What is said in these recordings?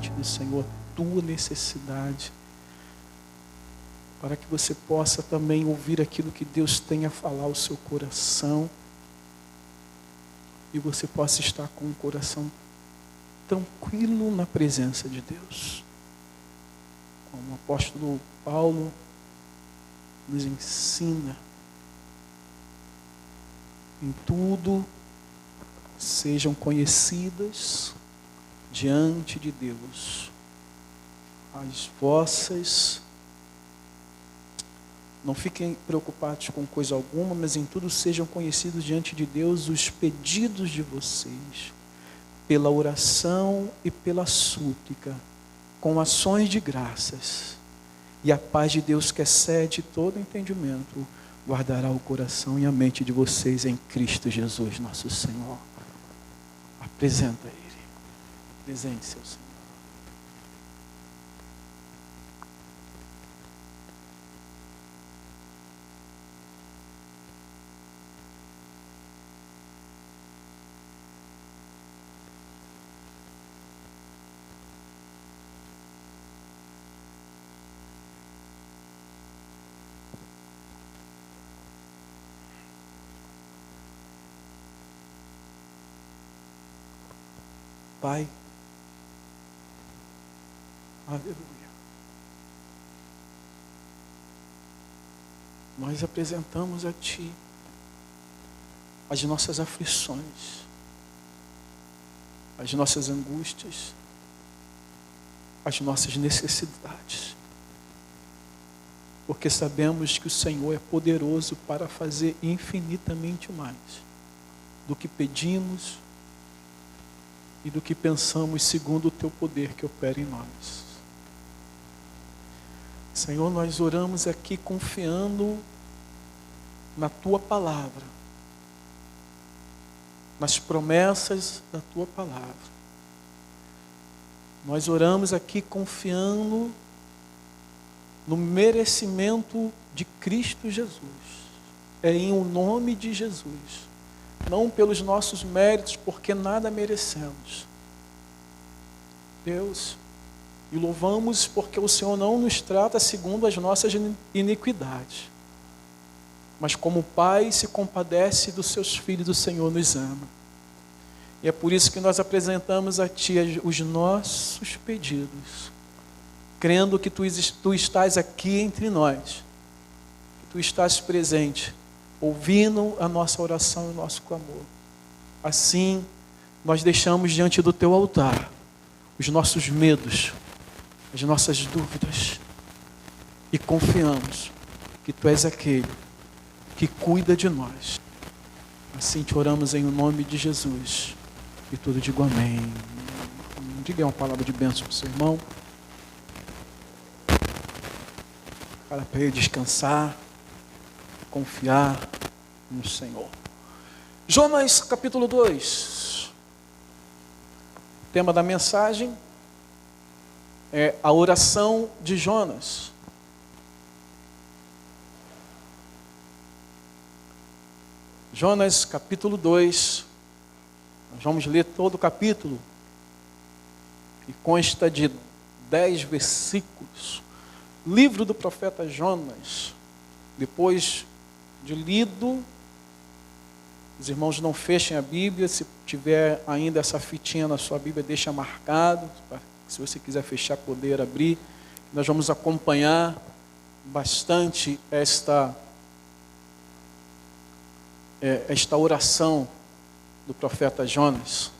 diante do Senhor a tua necessidade, para que você possa também ouvir aquilo que Deus tem a falar ao seu coração, e você possa estar com o coração tranquilo na presença de Deus. Como o apóstolo Paulo nos ensina, em tudo sejam conhecidas diante de Deus as vossas, não fiquem preocupados com coisa alguma, mas em tudo sejam conhecidos diante de Deus os pedidos de vocês, pela oração e pela súplica, com ações de graças, e a paz de Deus que excede todo entendimento, guardará o coração e a mente de vocês em Cristo Jesus, nosso Senhor. Apresenta Ele. Presente seu Senhor. Pai, aleluia. Nós apresentamos a Ti as nossas aflições, as nossas angústias, as nossas necessidades, porque sabemos que o Senhor é poderoso para fazer infinitamente mais do que pedimos e do que pensamos, segundo o Teu poder que opera em nós. Senhor, nós oramos aqui confiando na Tua palavra, nas promessas da Tua palavra. Nós oramos aqui confiando no merecimento de Cristo Jesus. É em o nome de Jesus. Não pelos nossos méritos, porque nada merecemos. Deus, e louvamos porque o Senhor não nos trata segundo as nossas iniquidades, mas como Pai se compadece dos seus filhos, o Senhor nos ama. E é por isso que nós apresentamos a Ti os nossos pedidos, crendo que Tu estás aqui entre nós, que Tu estás presente, ouvindo a nossa oração e o nosso clamor. Assim, nós deixamos diante do Teu altar os nossos medos, as nossas dúvidas, e confiamos que Tu és aquele que cuida de nós. Assim te oramos em o nome de Jesus. E tudo digo amém. Diga uma palavra de bênção para o seu irmão. Para ele descansar, confiar no Senhor. Jonas capítulo 2. O tema da mensagem é a oração de Jonas. Jonas capítulo 2. Nós vamos ler todo o capítulo, que consta de 10 versículos. Livro do profeta Jonas. Depois de lido, os irmãos não fechem a Bíblia. Se tiver ainda essa fitinha na sua Bíblia, deixa marcado, para que, se você quiser fechar, poder abrir. Nós vamos acompanhar bastante esta oração do profeta Jonas.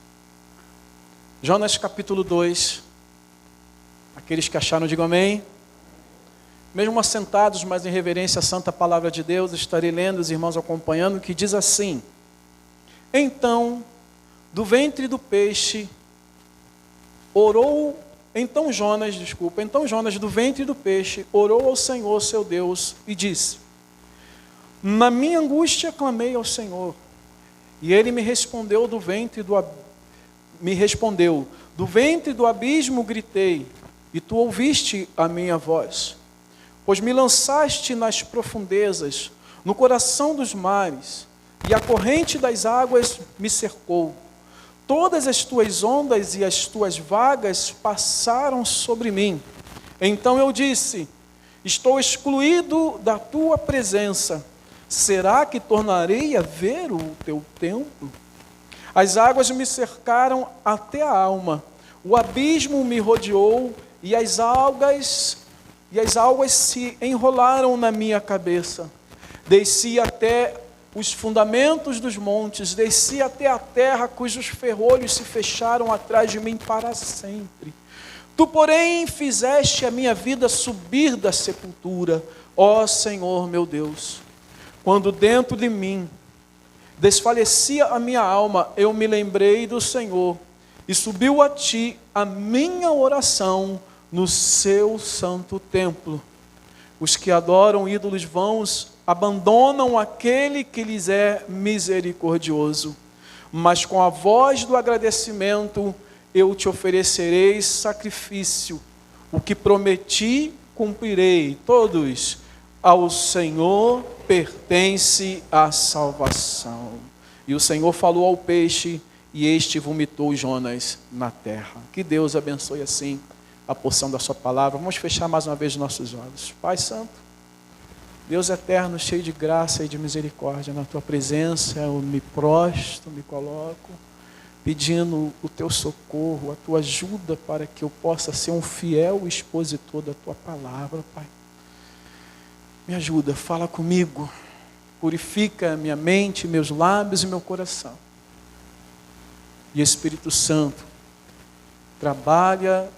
Jonas capítulo 2. Aqueles que acharam, digam amém. Mesmo assentados, mas em reverência à santa palavra de Deus, estarei lendo, os irmãos acompanhando, que diz assim: Então Jonas do ventre do peixe orou ao Senhor seu Deus e disse: Na minha angústia clamei ao Senhor, e Ele me respondeu do ventre do abismo gritei, e Tu ouviste a minha voz. Pois me lançaste nas profundezas, no coração dos mares, e a corrente das águas me cercou. Todas as tuas ondas e as tuas vagas passaram sobre mim. Então eu disse: estou excluído da tua presença. Será que tornarei a ver o teu templo? As águas me cercaram até a alma. O abismo me rodeou e as algas se enrolaram na minha cabeça. Desci até os fundamentos dos montes, desci até a terra cujos ferrolhos se fecharam atrás de mim para sempre. Tu, porém, fizeste a minha vida subir da sepultura, ó Senhor meu Deus. Quando dentro de mim desfalecia a minha alma, eu me lembrei do Senhor, e subiu a ti a minha oração no seu santo templo. Os que adoram ídolos vãos abandonam aquele que lhes é misericordioso. Mas com a voz do agradecimento eu te oferecerei sacrifício. O que prometi, cumprirei. Todos, ao Senhor pertence a salvação. E o Senhor falou ao peixe, e este vomitou Jonas na terra. Que Deus abençoe assim a porção da sua palavra. Vamos fechar mais uma vez os nossos olhos. Pai Santo, Deus eterno, cheio de graça e de misericórdia, na tua presença eu me prostro, me coloco, pedindo o teu socorro, a tua ajuda para que eu possa ser um fiel expositor da tua palavra, Pai. Me ajuda, fala comigo, purifica minha mente, meus lábios e meu coração. E Espírito Santo, trabalha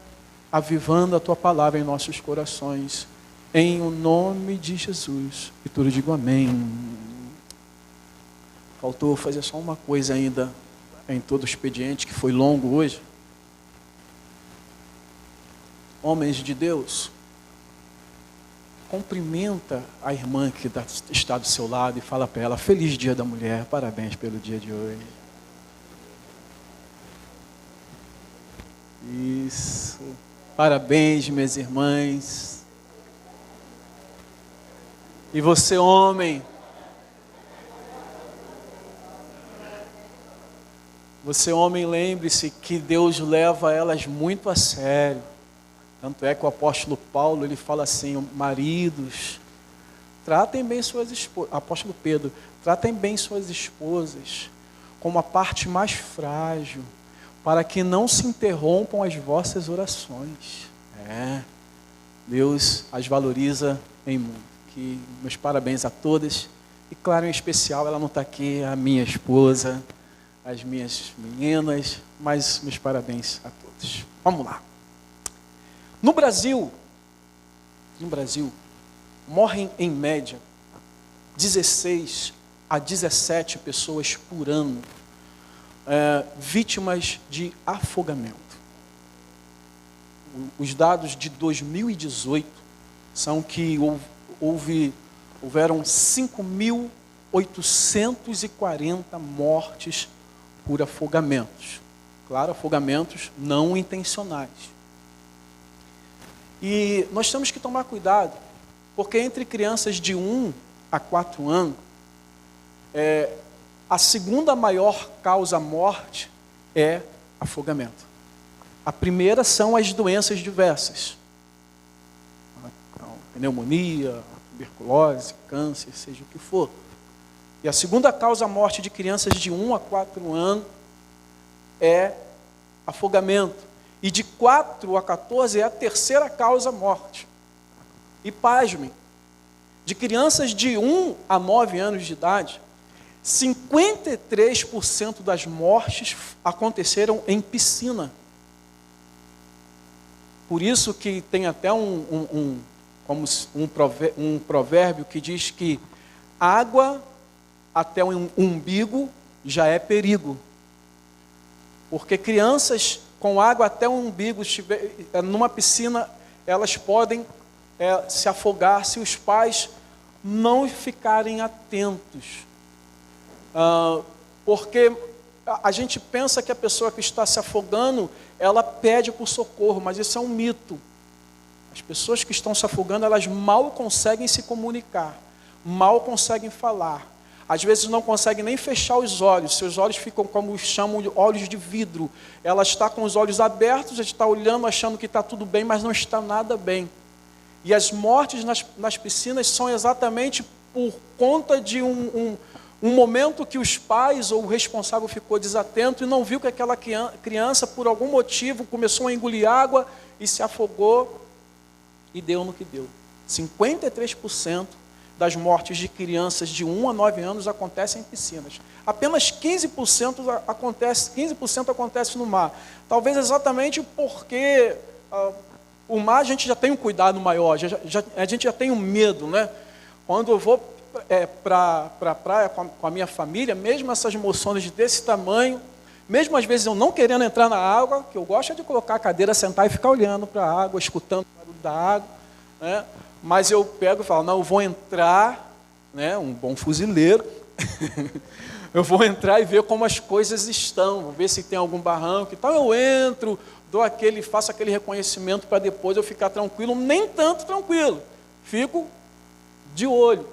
avivando a tua palavra em nossos corações, em o nome de Jesus. E tudo digo amém. Faltou fazer só uma coisa ainda em todo o expediente, que foi longo hoje. Homens de Deus, cumprimenta a irmã que está do seu lado e fala para ela: feliz dia da mulher, parabéns pelo dia de hoje. Isso, parabéns, minhas irmãs. E você, homem, lembre-se que Deus leva elas muito a sério. Tanto é que o apóstolo Paulo, ele fala assim: maridos, tratem bem suas esposas. Apóstolo Pedro, tratem bem suas esposas como a parte mais frágil, para que não se interrompam as vossas orações. Deus as valoriza em muito. Que meus parabéns a todas. E claro, em especial, ela não está aqui, a minha esposa, as minhas meninas, mas meus parabéns a todos. Vamos lá. No Brasil, morrem em média 16 a 17 pessoas por ano vítimas de afogamento. Os dados de 2018 são que houveram 5.840 mortes por afogamentos. Claro, afogamentos não intencionais. E nós temos que tomar cuidado, porque entre crianças de 1 a 4 anos, a segunda maior causa morte é afogamento. A primeira são as doenças diversas. Pneumonia, tuberculose, câncer, seja o que for. E a segunda causa morte de crianças de 1 a 4 anos é afogamento. E de 4 a 14 é a terceira causa morte. E pasmem, de crianças de 1 a 9 anos de idade, 53% das mortes aconteceram em piscina. Por isso que tem até um provérbio que diz que água até o umbigo já é perigo. Porque crianças com água até o umbigo, numa piscina, elas podem se afogar se os pais não ficarem atentos. Porque a gente pensa que a pessoa que está se afogando, ela pede por socorro, mas isso é um mito. As pessoas que estão se afogando, elas mal conseguem se comunicar, mal conseguem falar. Às vezes não consegue nem fechar os olhos, seus olhos ficam como chamam de olhos de vidro. Ela está com os olhos abertos, está olhando, achando que está tudo bem, mas não está nada bem. E as mortes nas piscinas são exatamente por conta de um momento que os pais ou o responsável ficou desatento e não viu que aquela criança, por algum motivo, começou a engolir água e se afogou e deu no que deu. 53% das mortes de crianças de 1 a 9 anos acontecem em piscinas. Apenas 15% acontece no mar. Talvez exatamente porque o mar a gente já tem um cuidado maior, a gente já tem um medo, né? Quando eu vou para a praia com a minha família, mesmo essas moções desse tamanho, mesmo às vezes eu não querendo entrar na água, que eu gosto é de colocar a cadeira, sentar e ficar olhando para a água, escutando o barulho da água, né? Mas eu pego e falo, não, eu vou entrar, né, um bom fuzileiro, eu vou entrar e ver como as coisas estão, vou ver se tem algum barranco e tal. Eu entro, faço aquele reconhecimento para depois eu ficar tranquilo, nem tanto tranquilo, fico de olho.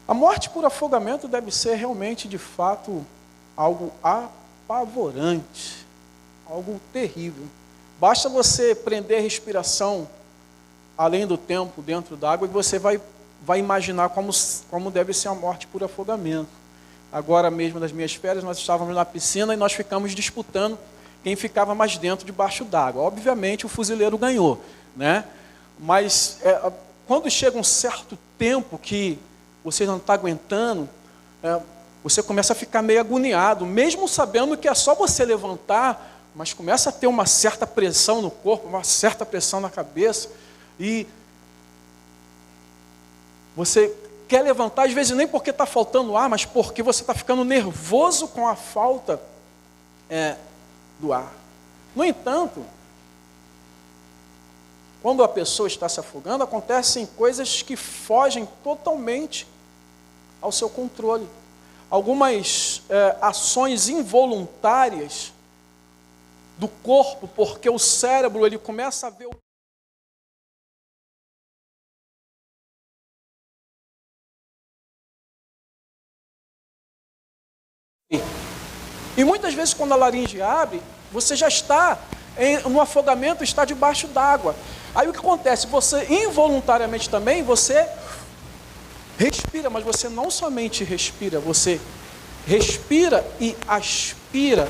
A morte por afogamento deve ser realmente, de fato, algo apavorante, algo terrível. Basta você prender a respiração além do tempo dentro d'água e você vai imaginar como deve ser a morte por afogamento. Agora mesmo, nas minhas férias, nós estávamos na piscina e nós ficamos disputando quem ficava mais dentro, debaixo d'água. Obviamente, o fuzileiro ganhou, né? Mas quando chega um certo tempo que você não está aguentando, você começa a ficar meio agoniado, mesmo sabendo que é só você levantar, mas começa a ter uma certa pressão no corpo, uma certa pressão na cabeça, e você quer levantar, às vezes nem porque está faltando ar, mas porque você está ficando nervoso com a falta do ar. No entanto, quando a pessoa está se afogando, acontecem coisas que fogem totalmente ao seu controle. Algumas ações involuntárias do corpo, porque o cérebro ele começa a ver E muitas vezes quando a laringe abre, você já está no afogamento, está debaixo d'água. Aí o que acontece? Você involuntariamente também, você respira, mas você não somente respira, você respira e aspira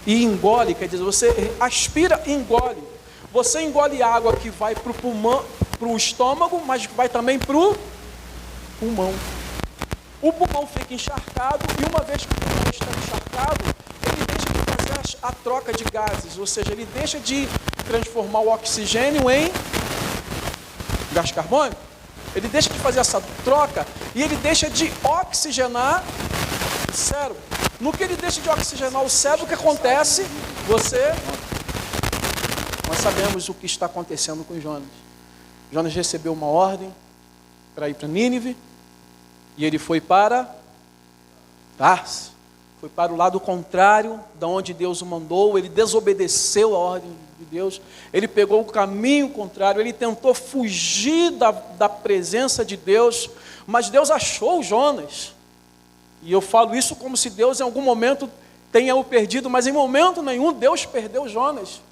e engole, quer dizer, você aspira e engole. Você engole água que vai para o pulmão, para o estômago, mas vai também para o pulmão. O pulmão fica encharcado e uma vez que o pulmão está encharcado, ele deixa de fazer a troca de gases, ou seja, ele deixa de transformar o oxigênio em gás carbônico. Ele deixa de fazer essa troca e ele deixa de oxigenar o cérebro. No que ele deixa de oxigenar o cérebro, o que acontece? Nós sabemos o que está acontecendo com Jonas. Jonas recebeu uma ordem para ir para Nínive e ele foi para Tarsis. Foi para o lado contrário da onde Deus o mandou, ele desobedeceu a ordem de Deus, ele pegou o caminho contrário, ele tentou fugir da presença de Deus, mas Deus achou Jonas. E eu falo isso como se Deus em algum momento tenha o perdido, mas em momento nenhum Deus perdeu Jonas.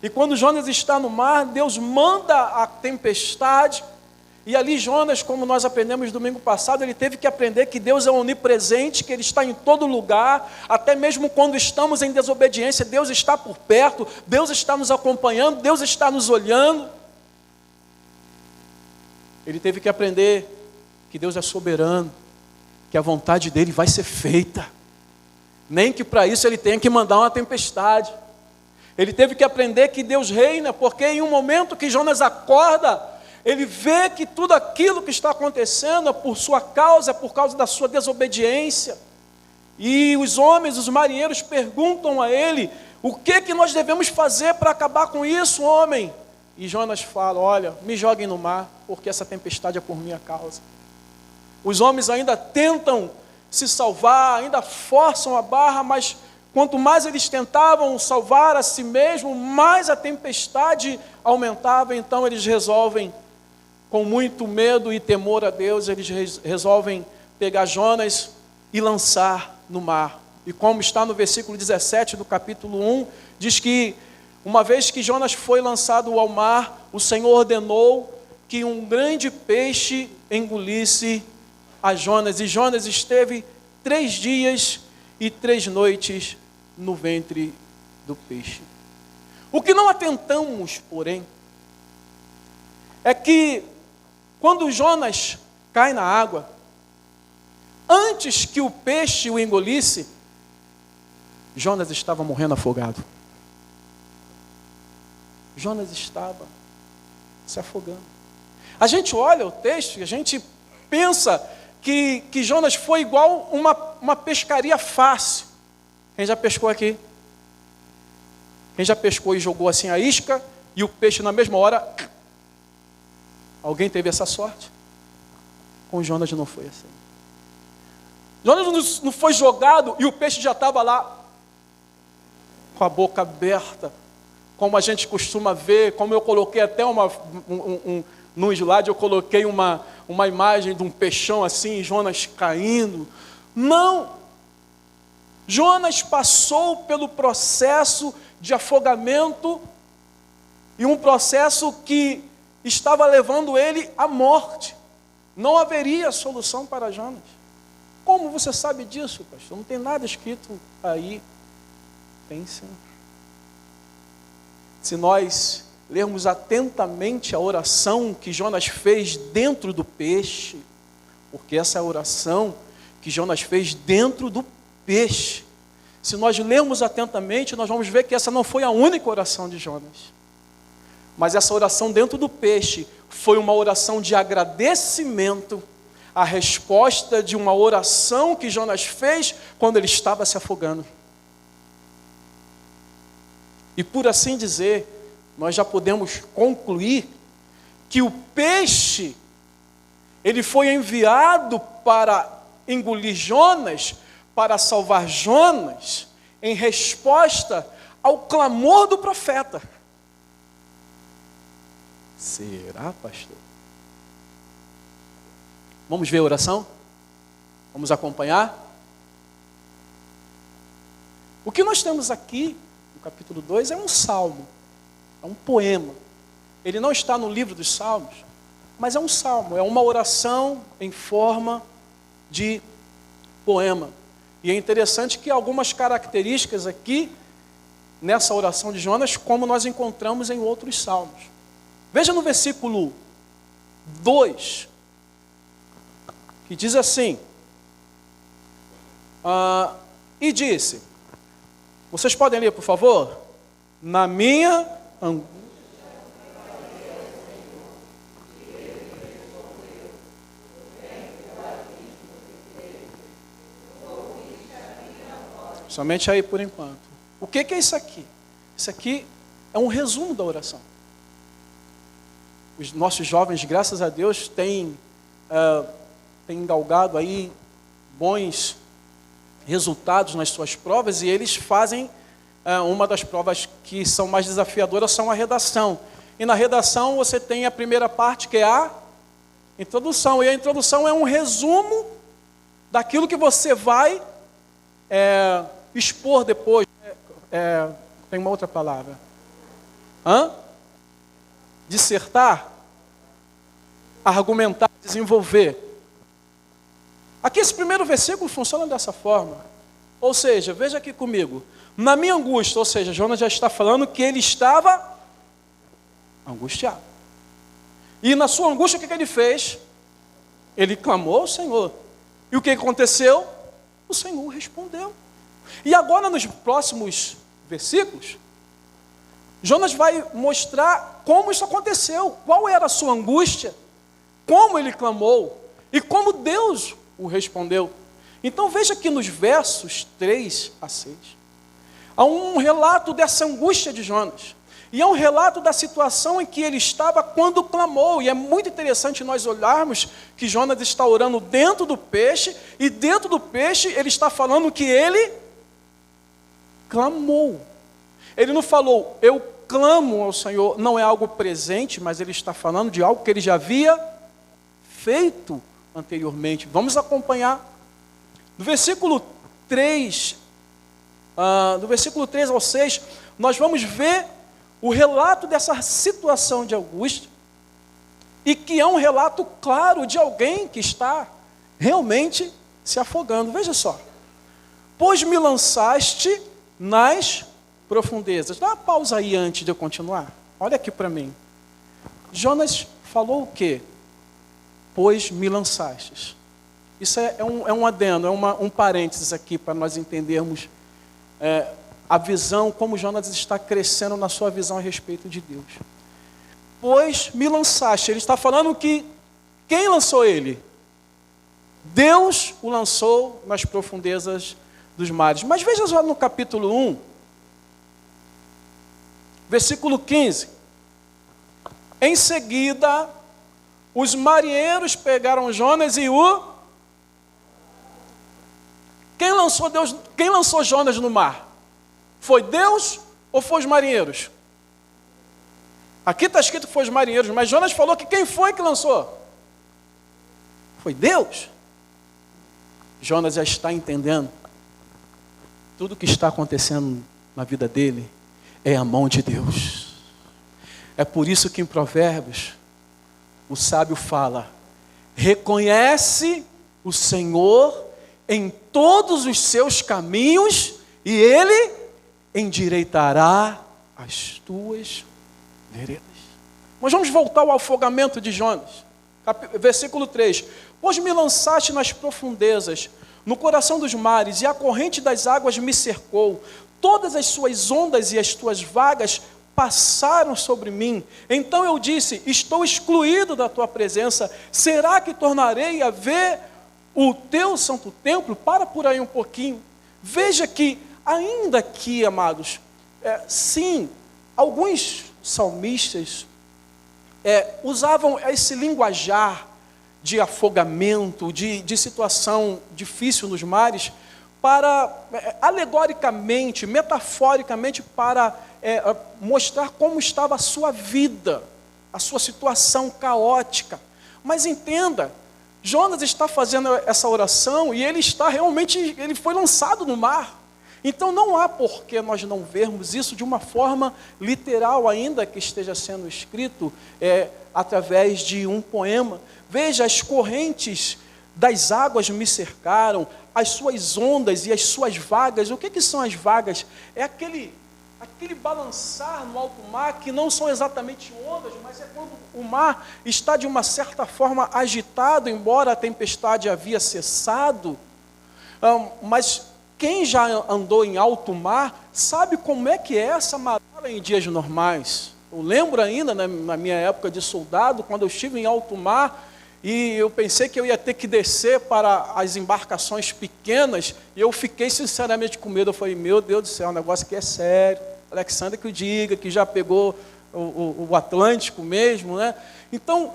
E quando Jonas está no mar, Deus manda a tempestade, e ali Jonas, como nós aprendemos domingo passado, ele teve que aprender que Deus é onipresente, que Ele está em todo lugar, até mesmo quando estamos em desobediência, Deus está por perto, Deus está nos acompanhando, Deus está nos olhando. Ele teve que aprender que Deus é soberano, que a vontade dEle vai ser feita, nem que para isso Ele tenha que mandar uma tempestade. Ele teve que aprender que Deus reina, porque em um momento que Jonas acorda, ele vê que tudo aquilo que está acontecendo é por sua causa, é por causa da sua desobediência. E os homens, os marinheiros perguntam a ele, o que nós devemos fazer para acabar com isso, homem? E Jonas fala, olha, me joguem no mar, porque essa tempestade é por minha causa. Os homens ainda tentam se salvar, ainda forçam a barra, mas quanto mais eles tentavam salvar a si mesmos, mais a tempestade aumentava, então eles resolvem com muito medo e temor a Deus, eles resolvem pegar Jonas e lançar no mar. E como está no versículo 17 do capítulo 1, diz que uma vez que Jonas foi lançado ao mar, o Senhor ordenou que um grande peixe engolisse a Jonas. E Jonas esteve 3 dias e 3 noites no ventre do peixe. O que não atentamos, porém, é que quando Jonas cai na água, antes que o peixe o engolisse, Jonas estava morrendo afogado. Jonas estava se afogando. A gente olha o texto e a gente pensa que Jonas foi igual uma pescaria fácil. Quem já pescou aqui? Quem já pescou e jogou assim a isca e o peixe na mesma hora? Alguém teve essa sorte? Com Jonas não foi assim. Jonas não foi jogado e o peixe já estava lá com a boca aberta, como a gente costuma ver, como eu coloquei até no slide, eu coloquei uma imagem de um peixão assim, Jonas caindo. Não! Jonas passou pelo processo de afogamento e um processo que estava levando ele à morte. Não haveria solução para Jonas. Como você sabe disso, pastor? Não tem nada escrito aí. Tem sim. Se nós lermos atentamente a oração que Jonas fez dentro do peixe, porque essa é a oração que Jonas fez dentro do peixe. Se nós lermos atentamente, nós vamos ver que essa não foi a única oração de Jonas. Mas essa oração dentro do peixe foi uma oração de agradecimento, a resposta de uma oração que Jonas fez quando ele estava se afogando. E por assim dizer, nós já podemos concluir que o peixe, ele foi enviado para engolir Jonas, para salvar Jonas, em resposta ao clamor do profeta. Será, pastor? Vamos ver a oração? Vamos acompanhar? O que nós temos aqui, no capítulo 2, é um salmo, é um poema. Ele não está no livro dos salmos, mas é um salmo, é uma oração em forma de poema. E é interessante que algumas características aqui, nessa oração de Jonas, como nós encontramos em outros salmos. Veja no versículo 2, que diz assim, e disse, vocês podem ler, por favor? Na minha angústia. Somente aí por enquanto. O que é isso aqui? Isso aqui é um resumo da oração. Os nossos jovens, graças a Deus, têm galgado aí bons resultados nas suas provas, e eles fazem uma das provas que são mais desafiadoras, são a redação. E na redação você tem a primeira parte, que é a introdução. E a introdução é um resumo daquilo que você vai expor depois. Tem uma outra palavra. Dissertar, argumentar, desenvolver. Aqui esse primeiro versículo funciona dessa forma. Ou seja, veja aqui comigo. Na minha angústia, ou seja, Jonas já está falando que ele estava angustiado. E na sua angústia, o que ele fez? Ele clamou ao Senhor. E o que aconteceu? O Senhor respondeu. E agora, nos próximos versículos, Jonas vai mostrar como isso aconteceu, qual era a sua angústia, como ele clamou e como Deus o respondeu. Então veja que nos versos 3 a 6, há um relato dessa angústia de Jonas. E é um relato da situação em que ele estava quando clamou. E é muito interessante nós olharmos que Jonas está orando dentro do peixe, e dentro do peixe ele está falando que ele clamou. Ele não falou, eu clamam ao Senhor não é algo presente, mas ele está falando de algo que ele já havia feito anteriormente. Vamos acompanhar. No versículo 3, do versículo 3 ao 6, nós vamos ver o relato dessa situação de angústia, e que é um relato claro de alguém que está realmente se afogando. Veja só. Pois me lançaste nas profundezas. Dá uma pausa aí antes de eu continuar. Olha aqui para mim. Jonas falou o quê? Pois me lançastes. Isso é um adendo, é um parênteses aqui para nós entendermos a visão, como Jonas está crescendo na sua visão a respeito de Deus. Pois me lançaste. Ele está falando que quem lançou ele? Deus o lançou nas profundezas dos mares. Mas veja só no capítulo 1, versículo 15. Em seguida, os marinheiros pegaram Jonas e Quem lançou Jonas no mar? Foi Deus ou foi os marinheiros? Aqui está escrito que foi os marinheiros, mas Jonas falou que quem foi que lançou? Foi Deus. Jonas já está entendendo. Tudo que está acontecendo na vida dele é a mão de Deus. É por isso que em Provérbios, o sábio fala: reconhece o Senhor em todos os seus caminhos e Ele endireitará as tuas veredas. Mas vamos voltar ao afogamento de Jonas. Versículo 3. Pois me lançaste nas profundezas, no coração dos mares, e a corrente das águas me cercou. Todas as suas ondas e as tuas vagas passaram sobre mim. Então eu disse: estou excluído da tua presença. Será que tornarei a ver o teu santo templo? Para por aí um pouquinho. Veja que, ainda aqui, amados, sim, alguns salmistas usavam esse linguajar de afogamento, de situação difícil nos mares, para, alegoricamente, metaforicamente, para mostrar como estava a sua vida, a sua situação caótica. Mas entenda, Jonas está fazendo essa oração e ele foi lançado no mar. Então não há por que nós não vermos isso de uma forma literal, ainda que esteja sendo escrito através de um poema. Veja, as correntes das águas me cercaram, as suas ondas e as suas vagas. O que são as vagas? É aquele balançar no alto mar, que não são exatamente ondas, mas é quando o mar está de uma certa forma agitado, embora a tempestade havia cessado. Mas quem já andou em alto mar sabe como é que é essa maré em dias normais. Eu lembro ainda, na minha época de soldado, quando eu estive em alto mar, e eu pensei que eu ia ter que descer para as embarcações pequenas, e eu fiquei sinceramente com medo. Eu falei: meu Deus do céu, o negócio aqui é sério. Alexandre que o diga, que já pegou o Atlântico mesmo, né? Então,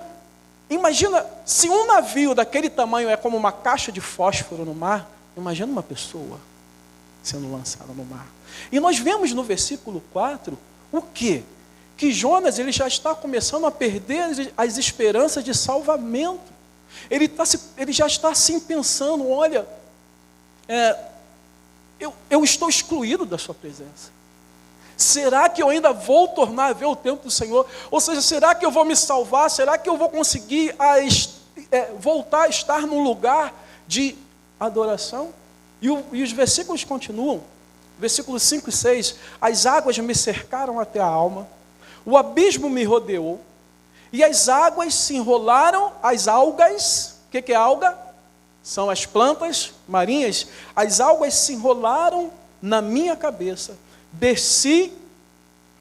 imagina, se um navio daquele tamanho é como uma caixa de fósforo no mar, imagina uma pessoa sendo lançada no mar. E nós vemos no versículo 4, o quê? Que Jonas ele já está começando a perder as esperanças de salvamento. Ele já está assim pensando: olha, eu estou excluído da sua presença. Será que eu ainda vou tornar a ver o templo do Senhor? Ou seja, será que eu vou me salvar? Será que eu vou conseguir voltar a estar num lugar de adoração? E os versículos continuam. Versículos 5 e 6. As águas me cercaram até a alma, o abismo me rodeou, e as águas se enrolaram, as algas. O que é alga? São as plantas marinhas. As algas se enrolaram na minha cabeça. Desci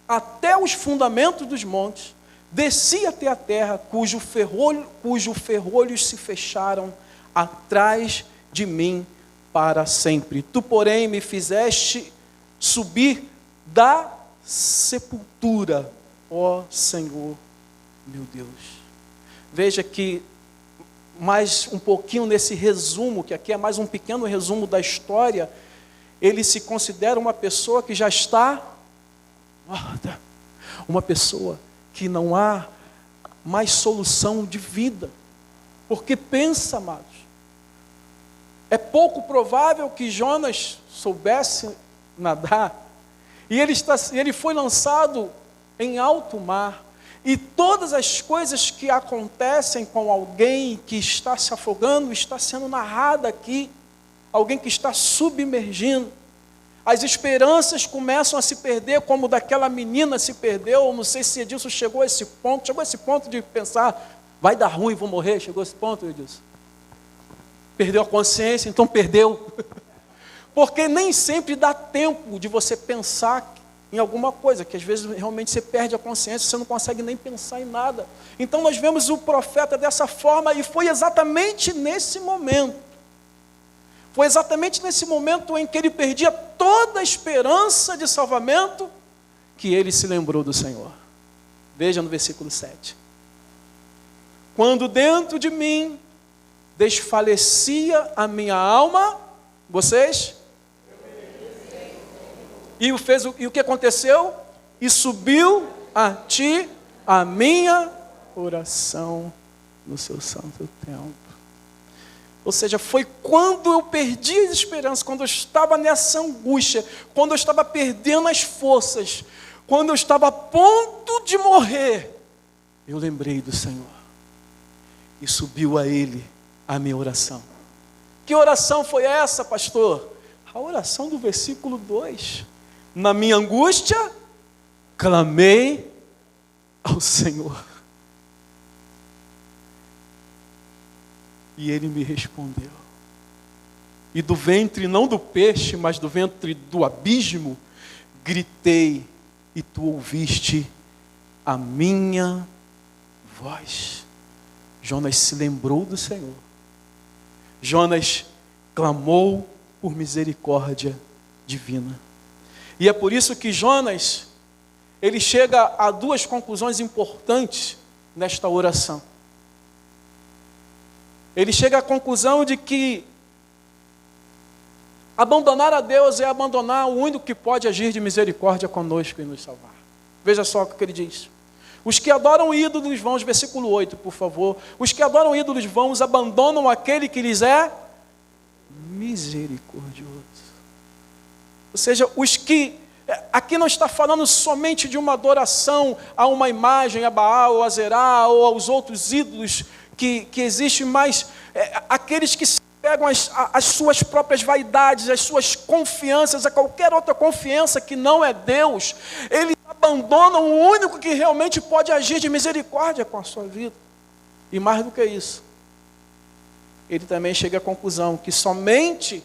até os fundamentos dos montes, desci até a terra, cujo ferrolhos se fecharam atrás de mim para sempre. Tu, porém, me fizeste subir da sepultura, ó Senhor, meu Deus. Veja que mais um pouquinho nesse resumo, que aqui é mais um pequeno resumo da história, ele se considera uma pessoa que já está morta. uma pessoa que não há mais solução de vida. Porque pensa, amados, é pouco provável que Jonas soubesse nadar, e ele foi lançado em alto mar, e todas as coisas que acontecem com alguém que está se afogando, está sendo narrada aqui, alguém que está submergindo. As esperanças começam a se perder, como daquela menina se perdeu. Não sei se Edilson chegou a esse ponto de pensar, vai dar ruim, vou morrer. Chegou a esse ponto, Edilson? Perdeu a consciência, então perdeu. Porque nem sempre dá tempo de você pensar em alguma coisa, que às vezes realmente você perde a consciência, você não consegue nem pensar em nada. Então nós vemos o profeta dessa forma, e foi exatamente nesse momento, em que ele perdia toda a esperança de salvamento, que ele se lembrou do Senhor. Veja no versículo 7. Quando dentro de mim desfalecia a minha alma, vocês? E o que aconteceu? E subiu a ti a minha oração no seu santo templo. Ou seja, foi quando eu perdi as esperanças, quando eu estava nessa angústia, quando eu estava perdendo as forças, quando eu estava a ponto de morrer, eu lembrei do Senhor. E subiu a Ele a minha oração. Que oração foi essa, pastor? A oração do versículo 2. Na minha angústia, clamei ao Senhor. E Ele me respondeu. E do ventre, não do peixe, mas do ventre do abismo, gritei, e tu ouviste a minha voz. Jonas se lembrou do Senhor. Jonas clamou por misericórdia divina. E é por isso que Jonas, ele chega a duas conclusões importantes nesta oração. Ele chega à conclusão de que abandonar a Deus é abandonar o único que pode agir de misericórdia conosco e nos salvar. Veja só o que ele diz. Os que adoram ídolos vãos, versículo 8, por favor. Os que adoram ídolos vãos abandonam aquele que lhes é misericordioso. Ou seja, os que... Aqui não está falando somente de uma adoração a uma imagem, a Baal, ou a Zerá, ou aos outros ídolos que existem, mas aqueles que pegam as suas próprias vaidades, as suas confianças, a qualquer outra confiança que não é Deus, eles abandonam o único que realmente pode agir de misericórdia com a sua vida. E mais do que isso, ele também chega à conclusão que somente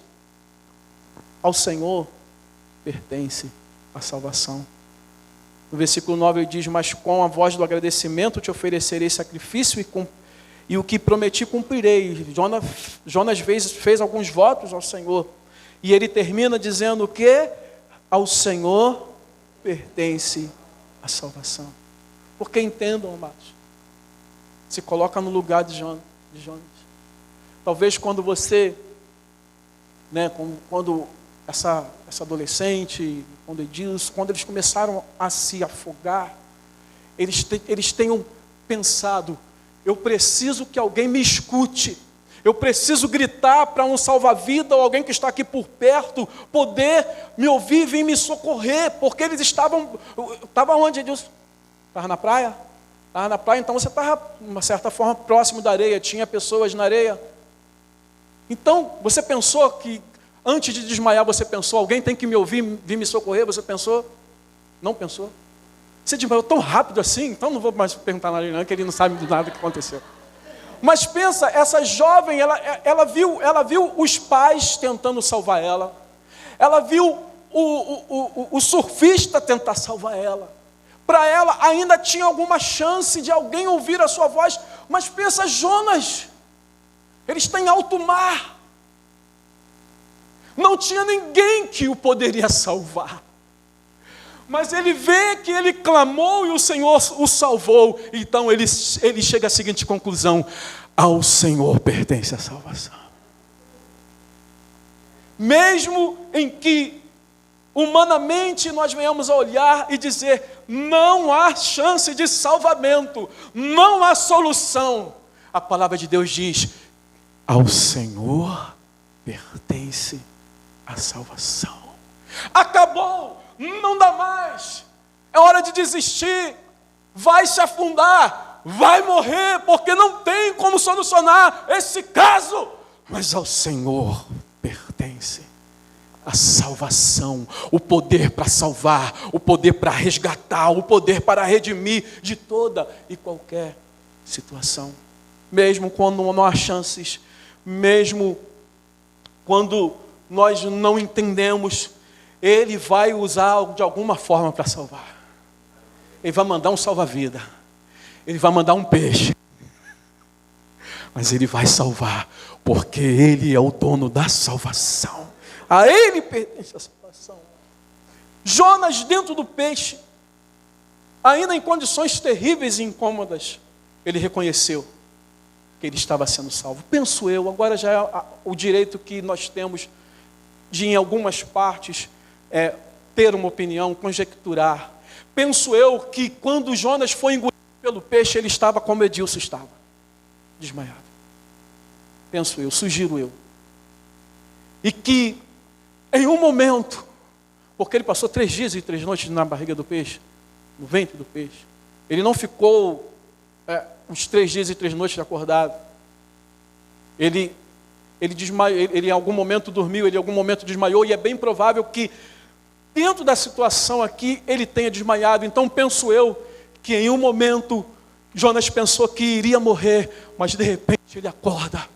ao Senhor pertence a salvação. No versículo 9 ele diz, mas com a voz do agradecimento te oferecerei sacrifício e o que prometi cumprirei. Jonas fez alguns votos ao Senhor. E ele termina dizendo que ao Senhor pertence a salvação. Porque entendam, amados, se coloca no lugar de Jonas. Talvez quando você, quando essa adolescente, quando eles começaram a se afogar, eles tenham pensado, eu preciso que alguém me escute, eu preciso gritar para um salva-vida ou alguém que está aqui por perto, poder me ouvir e vir me socorrer, porque eles estavam onde, Edilson? Estava na praia? Estava na praia, então você estava, de uma certa forma, próximo da areia, tinha pessoas na areia. Então, você pensou que, antes de desmaiar, você pensou, alguém tem que me ouvir, vir me socorrer, você pensou? Não pensou? Você desmaiou tão rápido assim, então não vou mais perguntar nada, não, que ele não sabe de nada que aconteceu. Mas pensa, essa jovem, ela viu os pais tentando salvar ela. Ela viu o surfista tentar salvar ela. Para ela ainda tinha alguma chance de alguém ouvir a sua voz. Mas pensa, Jonas, ele está em alto mar. Não tinha ninguém que o poderia salvar. Mas ele vê que ele clamou e o Senhor o salvou. Então ele chega à seguinte conclusão: ao Senhor pertence a salvação. Mesmo em que humanamente nós venhamos a olhar e dizer: não há chance de salvamento, não há solução. A palavra de Deus diz: ao Senhor pertence a salvação. Acabou, não dá mais, é hora de desistir, vai se afundar, vai morrer, porque não tem como solucionar esse caso. Mas ao Senhor pertence a salvação, o poder para salvar, o poder para resgatar, o poder para redimir de toda e qualquer situação. Mesmo quando não há chances, mesmo quando nós não entendemos, Ele vai usar de alguma forma para salvar. Ele vai mandar um salva-vida, Ele vai mandar um peixe, mas Ele vai salvar, porque Ele é o dono da salvação. A Ele pertence a salvação. Jonas dentro do peixe, ainda em condições terríveis e incômodas, ele reconheceu que ele estava sendo salvo. Penso eu, agora já é o direito que nós temos de, em algumas partes, ter uma opinião, conjecturar. Penso eu que quando Jonas foi engolido pelo peixe, ele estava como Edilson estava, desmaiado. Penso eu, sugiro eu. E que em um momento, porque ele passou 3 dias e 3 noites na barriga do peixe, no ventre do peixe, ele não ficou uns 3 dias e 3 noites acordado. Ele desmaiou, ele em algum momento dormiu, ele em algum momento desmaiou, e é bem provável que dentro da situação aqui ele tenha desmaiado. Então penso eu que em um momento Jonas pensou que iria morrer, mas de repente ele acorda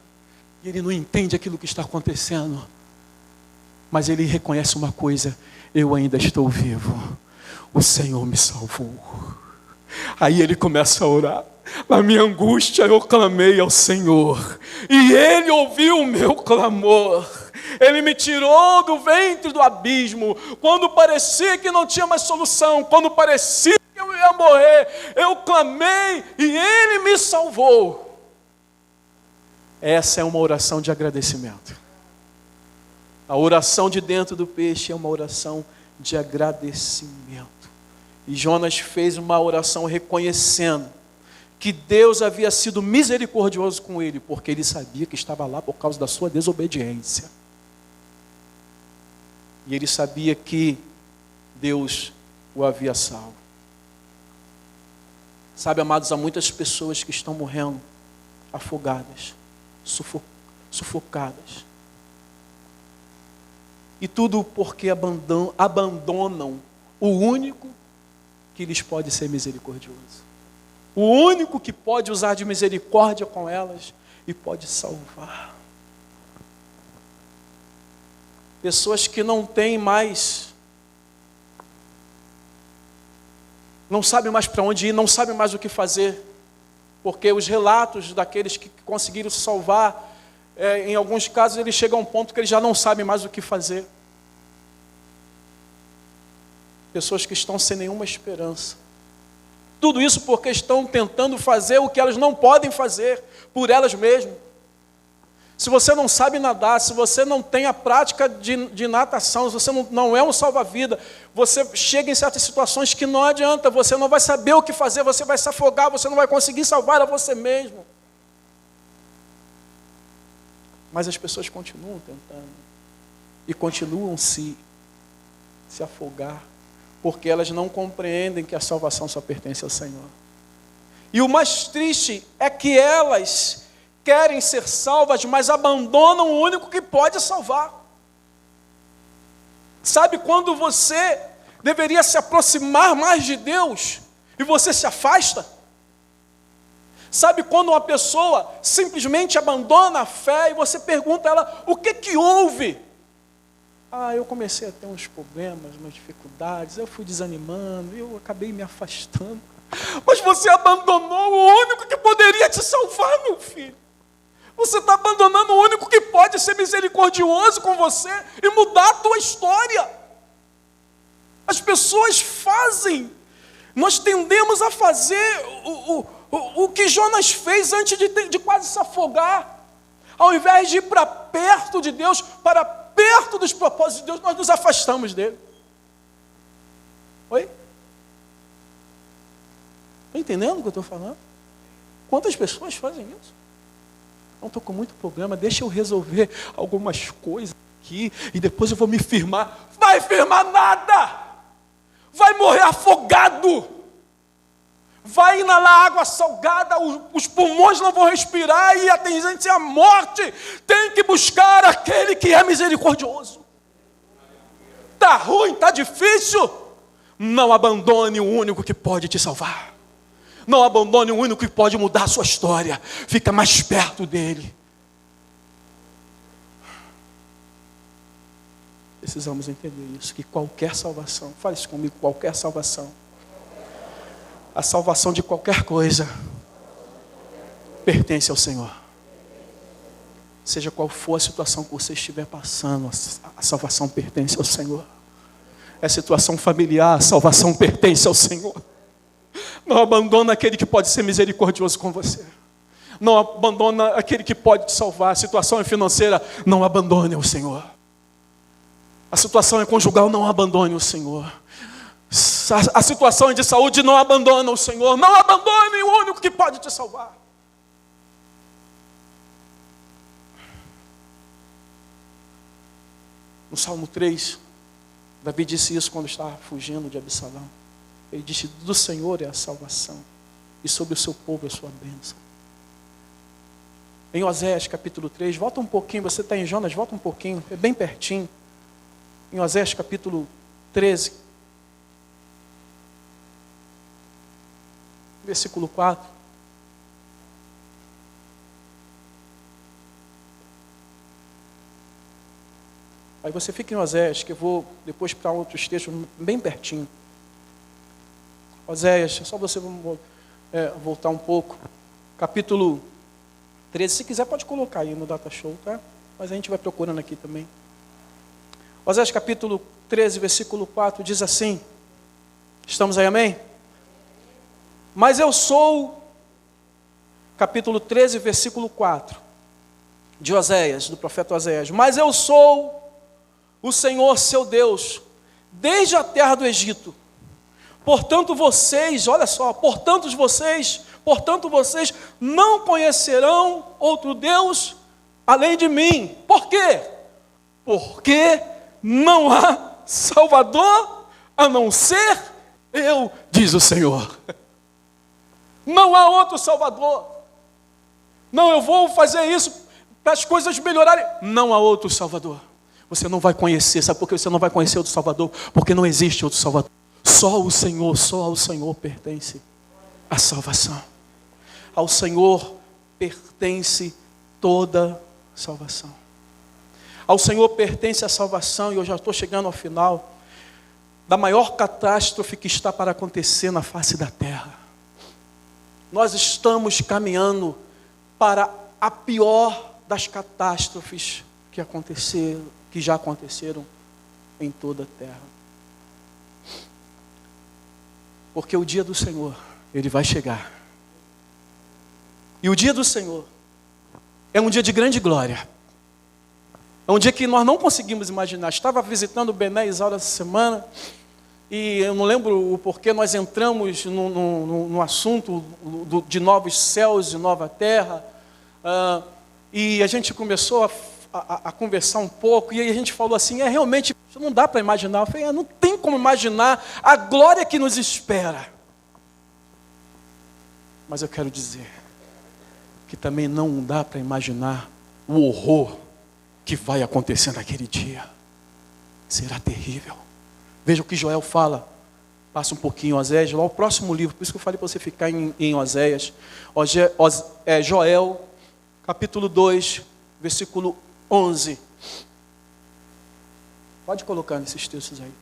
e ele não entende aquilo que está acontecendo, mas ele reconhece uma coisa: eu ainda estou vivo, o Senhor me salvou. Aí ele começa a orar: na minha angústia eu clamei ao Senhor, e Ele ouviu o meu clamor. Ele me tirou do ventre do abismo, quando parecia que não tinha mais solução, quando parecia que eu ia morrer, eu clamei e Ele me salvou. Essa é uma oração de agradecimento. A oração de dentro do peixe é uma oração de agradecimento. E Jonas fez uma oração reconhecendo que Deus havia sido misericordioso com ele, porque ele sabia que estava lá por causa da sua desobediência. E ele sabia que Deus o havia salvo. Sabe, amados, há muitas pessoas que estão morrendo afogadas, sufocadas. E tudo porque abandonam o único que lhes pode ser misericordioso. O único que pode usar de misericórdia com elas e pode salvar. Pessoas que não têm mais, não sabem mais para onde ir, não sabem mais o que fazer, porque os relatos daqueles que conseguiram se salvar, em alguns casos eles chegam a um ponto que eles já não sabem mais o que fazer. Pessoas que estão sem nenhuma esperança. Tudo isso porque estão tentando fazer o que elas não podem fazer por elas mesmas. Se você não sabe nadar, se você não tem a prática de natação, se você não é um salva-vida, você chega em certas situações que não adianta, você não vai saber o que fazer, você vai se afogar, você não vai conseguir salvar a você mesmo. Mas as pessoas continuam tentando e continuam se afogar, porque elas não compreendem que a salvação só pertence ao Senhor. E o mais triste é que elas querem ser salvas, mas abandonam o único que pode salvar. Sabe quando você deveria se aproximar mais de Deus e você se afasta? Sabe quando uma pessoa simplesmente abandona a fé e você pergunta a ela: o que houve? Eu comecei a ter uns problemas, umas dificuldades, eu fui desanimando, eu acabei me afastando. Mas você abandonou o único que poderia te salvar, meu filho. Você está abandonando o único que pode ser misericordioso com você e mudar a tua história. As pessoas fazem, nós tendemos a fazer o que Jonas fez antes de quase se afogar. Ao invés de ir para perto de Deus, para perto dos propósitos de Deus, nós nos afastamos dele. Oi? Está entendendo o que eu estou falando? Quantas pessoas fazem isso? Não estou com muito problema, deixa eu resolver algumas coisas aqui e depois eu vou me firmar. Vai firmar nada! Vai morrer afogado! Vai inalar água salgada, os pulmões não vão respirar e a tendência à morte. Tem que buscar aquele que é misericordioso. Está ruim, está difícil? Não abandone o único que pode te salvar. Não abandone o único que pode mudar a sua história. Fica mais perto dele. Precisamos entender isso, que qualquer salvação, fale isso comigo, qualquer salvação, a salvação de qualquer coisa, pertence ao Senhor. Seja qual for a situação que você estiver passando, a salvação pertence ao Senhor. É situação familiar, a salvação pertence ao Senhor. Não abandona aquele que pode ser misericordioso com você. Não abandona aquele que pode te salvar. A situação é financeira, não abandone o Senhor. A situação é conjugal, não abandone o Senhor. A situação é de saúde, não abandone o Senhor. Não abandone o único que pode te salvar. No Salmo 3, Davi disse isso quando estava fugindo de Absalão. Ele disse, do Senhor é a salvação, e sobre o seu povo é a sua bênção. Em Oséias capítulo 3, volta um pouquinho, você está em Jonas, volta um pouquinho, é bem pertinho. Em Oséias capítulo 13, versículo 4. Aí você fica em Oséias, que eu vou depois para outros textos bem pertinho. Oséias, só você voltar um pouco. Capítulo 13, se quiser pode colocar aí no Data Show, tá? Mas a gente vai procurando aqui também. Oséias capítulo 13, versículo 4, diz assim. Estamos aí, amém? Mas eu sou, capítulo 13, versículo 4, de Oséias, do profeta Oséias. Mas eu sou o Senhor seu Deus, desde a terra do Egito. Portanto vocês, olha só, portanto vocês não conhecerão outro Deus além de mim. Por quê? Porque não há Salvador a não ser eu, diz o Senhor. Não há outro Salvador. Não, eu vou fazer isso para as coisas melhorarem. Não há outro Salvador. Você não vai conhecer, sabe por que você não vai conhecer outro Salvador? Porque não existe outro Salvador. Só ao Senhor pertence a salvação. Ao Senhor pertence toda salvação. Ao Senhor pertence a salvação, e eu já estou chegando ao final da maior catástrofe que está para acontecer na face da terra. Nós estamos caminhando para a pior das catástrofes que já aconteceram em toda a terra. Porque o dia do Senhor, ele vai chegar. E o dia do Senhor é um dia de grande glória. É um dia que nós não conseguimos imaginar. Estava visitando o Bené Isaura essa semana, e eu não lembro o porquê nós entramos no assunto de novos céus e nova terra, e a gente começou a conversar um pouco, e aí a gente falou assim, realmente, não dá para imaginar. Eu falei, não tem como imaginar a glória que nos espera. Mas eu quero dizer que também não dá para imaginar o horror que vai acontecer naquele dia. Será terrível. Veja o que Joel fala. Passa um pouquinho, Oséias, lá o próximo livro, por isso que eu falei para você ficar em Oséias. Joel, capítulo 2, versículo 11. Pode colocar nesses textos aí.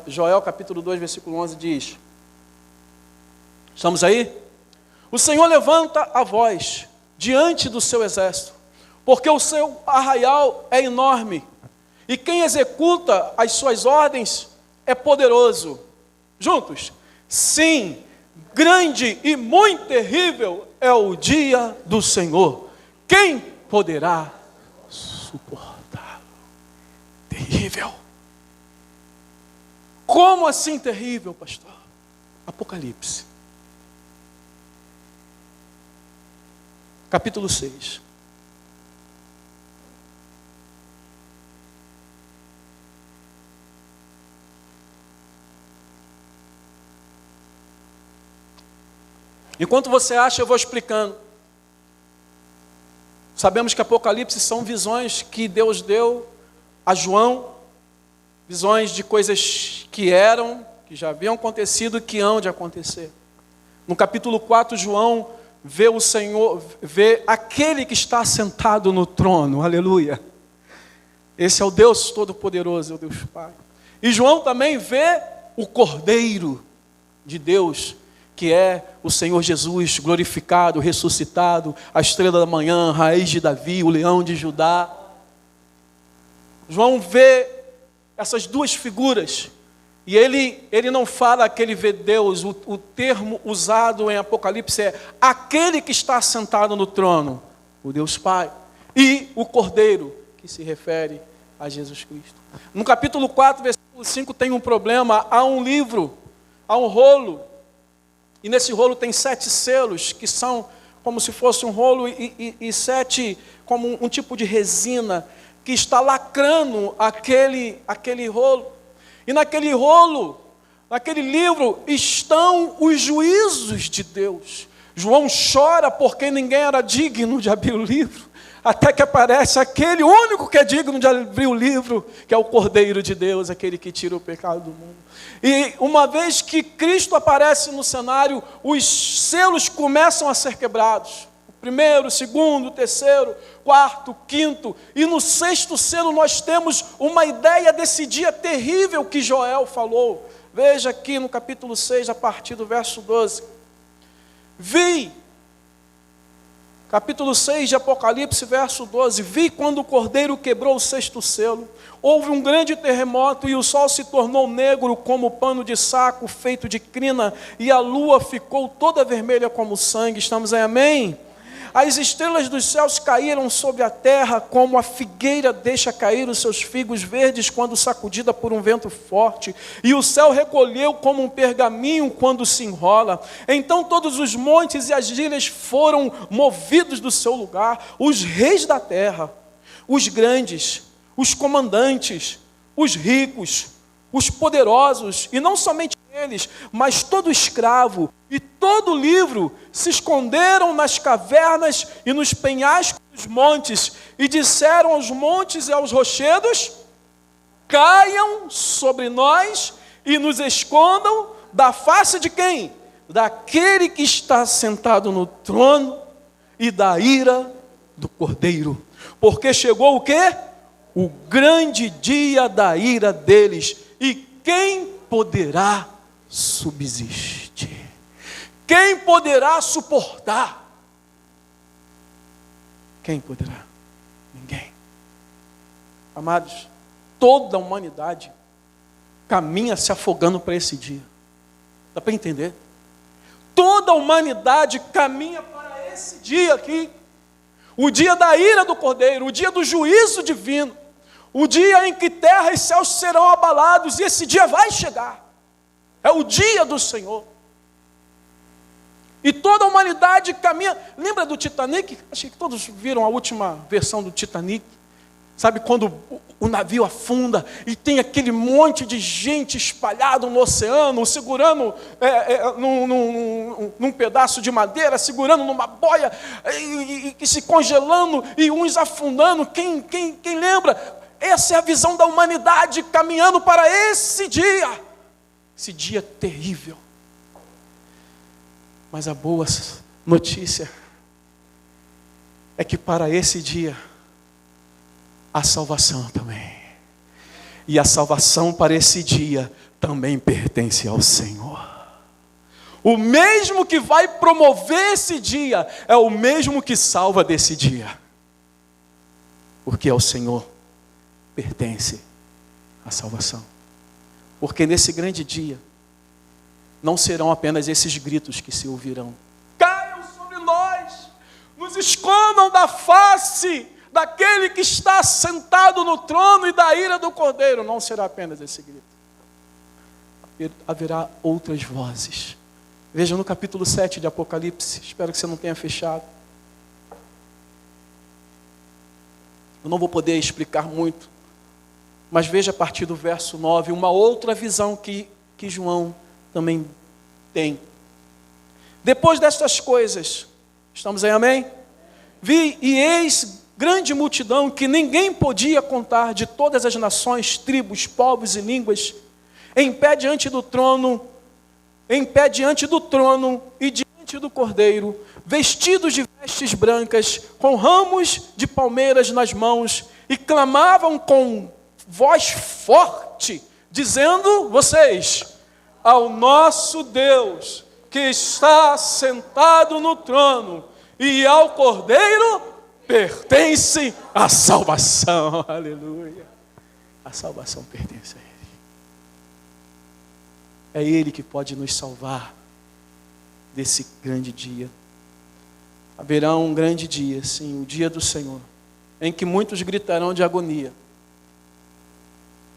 Joel, capítulo 2, versículo 11 diz. Estamos aí? O Senhor levanta a voz diante do seu exército, porque o seu arraial é enorme, e quem executa as suas ordens é poderoso. Juntos. Sim, grande e muito terrível é o dia do Senhor. Quem poderá suportá-lo? Terrível. Como assim terrível, pastor? Apocalipse. Capítulo 6. Enquanto você acha, eu vou explicando. Sabemos que Apocalipse são visões que Deus deu a João, visões de coisas que eram, que já haviam acontecido e que hão de acontecer. No capítulo 4, João vê o Senhor, vê aquele que está sentado no trono, aleluia. Esse é o Deus Todo-Poderoso, é o Deus Pai. E João também vê o Cordeiro de Deus, que é o Senhor Jesus glorificado, ressuscitado, a estrela da manhã, a raiz de Davi, o leão de Judá. João vê essas duas figuras, e ele não fala que ele vê Deus, o termo usado em Apocalipse é aquele que está sentado no trono, o Deus Pai, e o Cordeiro, que se refere a Jesus Cristo. No capítulo 4, versículo 5 tem um problema, há um livro, há um rolo, e nesse rolo tem 7 selos, que são como se fosse um rolo e 7, como um tipo de resina, que está lacrando aquele rolo. E naquele rolo, naquele livro, estão os juízos de Deus. João chora porque ninguém era digno de abrir o livro, até que aparece aquele único que é digno de abrir o livro, que é o Cordeiro de Deus, aquele que tira o pecado do mundo. E uma vez que Cristo aparece no cenário, os selos começam a ser quebrados. O primeiro, o segundo, o terceiro, quarto, quinto. E no 6º selo nós temos uma ideia desse dia terrível que Joel falou. Veja aqui no capítulo 6, a partir do verso 12. Vi, capítulo 6 de Apocalipse, verso 12. Vi quando o Cordeiro quebrou o 6º selo. Houve um grande terremoto e o sol se tornou negro como pano de saco feito de crina e a lua ficou toda vermelha como sangue. Estamos aí, amém? As estrelas dos céus caíram sobre a terra como a figueira deixa cair os seus figos verdes quando sacudida por um vento forte. E o céu recolheu como um pergaminho quando se enrola. Então todos os montes e as ilhas foram movidos do seu lugar. Os reis da terra, os grandes, os comandantes, os ricos, os poderosos, e não somente eles, mas todo escravo e todo livro se esconderam nas cavernas e nos penhascos dos montes e disseram aos montes e aos rochedos: caiam sobre nós e nos escondam da face de quem? Daquele que está sentado no trono e da ira do Cordeiro. Porque chegou o quê? O grande dia da ira deles. E quem poderá subsistir? Quem poderá suportar? Quem poderá? Ninguém. Amados, toda a humanidade caminha se afogando para esse dia. Dá para entender? Toda a humanidade caminha para esse dia aqui. O dia da ira do Cordeiro, o dia do juízo divino, o dia em que terra e céus serão abalados, e esse dia vai chegar. É o dia do Senhor. E toda a humanidade caminha. Lembra do Titanic? Acho que todos viram a última versão do Titanic. Sabe quando o navio afunda e tem aquele monte de gente espalhado no oceano, segurando num pedaço de madeira, segurando numa boia, e se congelando, e uns afundando. Quem lembra? Essa é a visão da humanidade caminhando para esse dia terrível. Mas a boa notícia é que para esse dia há salvação também. E a salvação para esse dia também pertence ao Senhor. O mesmo que vai promover esse dia é o mesmo que salva desse dia. Porque ao Senhor pertence a salvação. Porque nesse grande dia não serão apenas esses gritos que se ouvirão. Caiam sobre nós, nos escondam da face daquele que está sentado no trono e da ira do Cordeiro. Não será apenas esse grito. haverá outras vozes. Veja no capítulo 7 de Apocalipse, espero que você não tenha fechado. Eu não vou poder explicar muito, mas veja a partir do verso 9, uma outra visão que João também tem. Depois destas coisas, estamos aí, amém? Vi e eis grande multidão que ninguém podia contar, de todas as nações, tribos, povos e línguas, em pé diante do trono e diante do Cordeiro, vestidos de vestes brancas, com ramos de palmeiras nas mãos, e clamavam com voz forte, dizendo, vocês, ao nosso Deus, que está sentado no trono, e ao Cordeiro pertence a salvação. Aleluia. A salvação pertence a Ele. É Ele que pode nos salvar desse grande dia. Haverá um grande dia, sim, o dia do Senhor, em que muitos gritarão de agonia,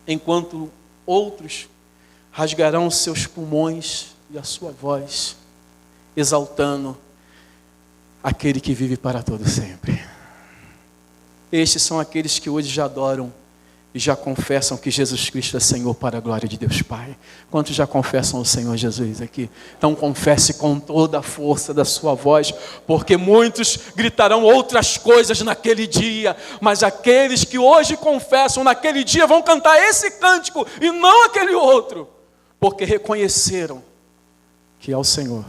enquanto outros rasgarão seus pulmões e a sua voz, exaltando aquele que vive para todo sempre. Estes são aqueles que hoje já adoram e já confessam que Jesus Cristo é Senhor para a glória de Deus Pai. Quantos já confessam o Senhor Jesus aqui? Então confesse com toda a força da sua voz, porque muitos gritarão outras coisas naquele dia, mas aqueles que hoje confessam naquele dia vão cantar esse cântico e não aquele outro, porque reconheceram que ao Senhor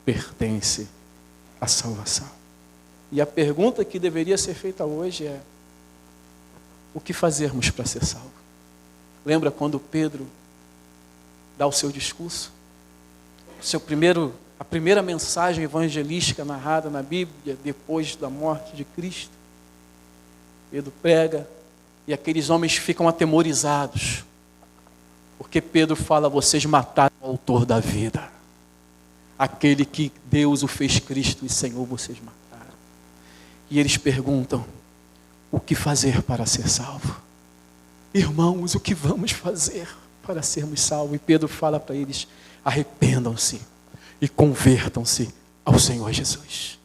pertence a salvação. E a pergunta que deveria ser feita hoje é: o que fazermos para ser salvo? Lembra quando Pedro dá o seu discurso? A primeira mensagem evangelística narrada na Bíblia, depois da morte de Cristo. Pedro prega e aqueles homens ficam atemorizados, porque Pedro fala: vocês mataram o autor da vida, aquele que Deus o fez Cristo e Senhor, vocês mataram. E eles perguntam: o que fazer para ser salvo? Irmãos, o que vamos fazer para sermos salvos? E Pedro fala para eles: arrependam-se e convertam-se ao Senhor Jesus.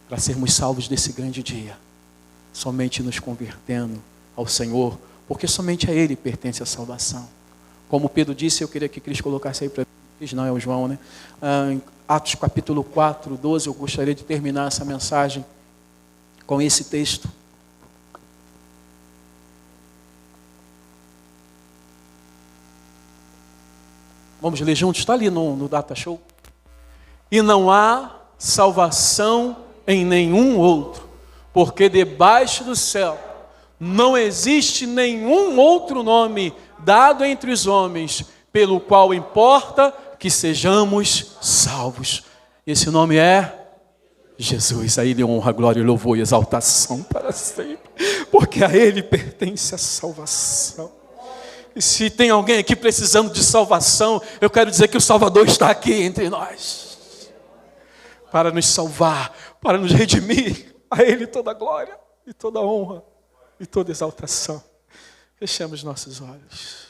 Para sermos salvos desse grande dia, somente nos convertendo ao Senhor, porque somente a Ele pertence a salvação. Como Pedro disse, eu queria que Cristo colocasse aí para mim, não é o João, né? Em Atos capítulo 4, 12, eu gostaria de terminar essa mensagem com esse texto. Vamos ler juntos? Está ali no Data Show. E não há salvação em nenhum outro, porque debaixo do céu não existe nenhum outro nome dado entre os homens, pelo qual importa que sejamos salvos. Esse nome é Jesus. A Ele honra, glória, louvor e exaltação para sempre, porque a Ele pertence a salvação. E se tem alguém aqui precisando de salvação, eu quero dizer que o Salvador está aqui entre nós, para nos salvar, para nos redimir. A Ele toda a glória, e toda a honra, e toda a exaltação. Fechemos nossos olhos.